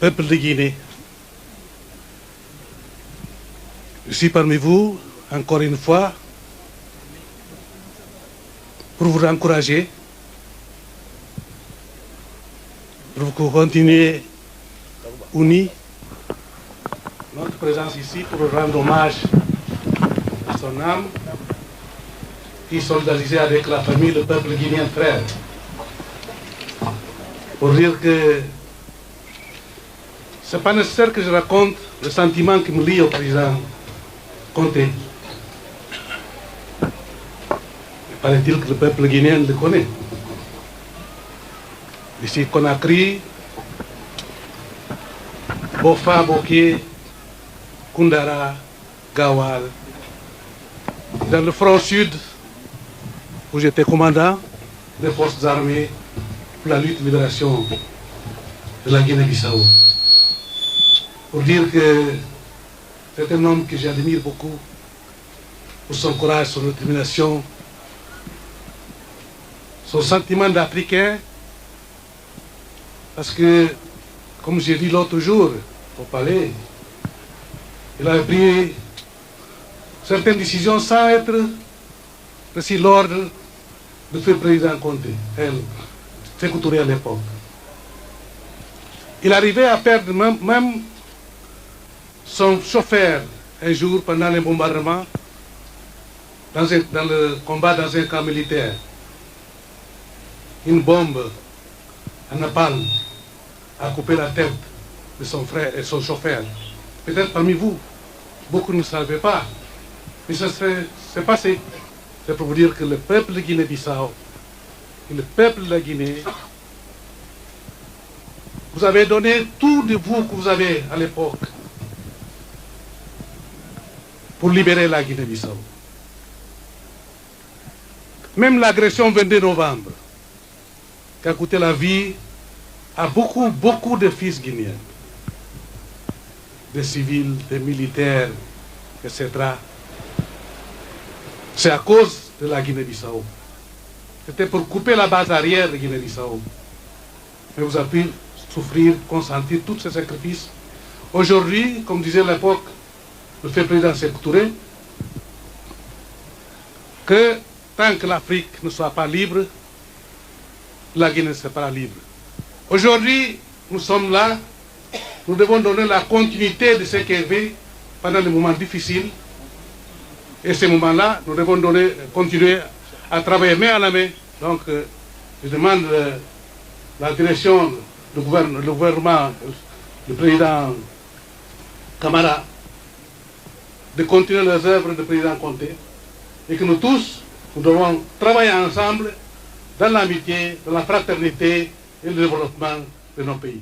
peuple de Guinée, je suis parmi vous, encore une fois, pour vous encourager, pour que vous continuiez unis. Notre présence ici pour rendre hommage à son âme, qui solidarisait avec la famille, le peuple guinéen frère. Pour dire que ce n'est pas nécessaire que je raconte le sentiment qui me lie au président Conté. Paraît-il que le peuple guinéen le connaît. Ici, Conakry, Bofa, Boké, Koundara, Gawal. Dans le front sud, où j'étais commandant des forces armées pour la lutte de libération de la Guinée-Bissau. Pour dire que c'est un homme que j'admire beaucoup pour son courage, son détermination, son sentiment d'Africain, parce que, comme j'ai dit l'autre jour au palais, il avait pris certaines décisions sans être reçu l'ordre de ce président Conté, Sékou Touré à l'époque. Il arrivait à perdre même son chauffeur un jour pendant les bombardements, dans le combat dans un camp militaire. Une bombe à napalm a coupé la tête de son frère et son chauffeur. Peut-être parmi vous, beaucoup ne savaient pas. Mais ça s'est passé. C'est pour vous dire que le peuple de Guinée-Bissau et le peuple de la Guinée, vous avez donné tout de vous que vous avez à l'époque pour libérer la Guinée-Bissau. Même l'agression 22 novembre, qui a coûté la vie à beaucoup de fils guinéens, des civils, des militaires, etc. C'est à cause de la Guinée-Bissau. C'était pour couper la base arrière de Guinée-Bissau. Mais vous avez pu souffrir, consentir tous ces sacrifices. Aujourd'hui, comme disait à l'époque le fait président Sékou Touré, que tant que l'Afrique ne soit pas libre, la Guinée ne sera pas libre. Aujourd'hui, nous sommes là, nous devons donner la continuité de ce qu'il y avait pendant les moments difficiles. Et ces moments-là, nous devons continuer à travailler main à la main. Donc, je demande la direction du gouvernement, du président Camara, de continuer les œuvres du président Conté. Et que nous tous, nous devons travailler ensemble dans l'amitié, dans la fraternité et le développement de nos pays.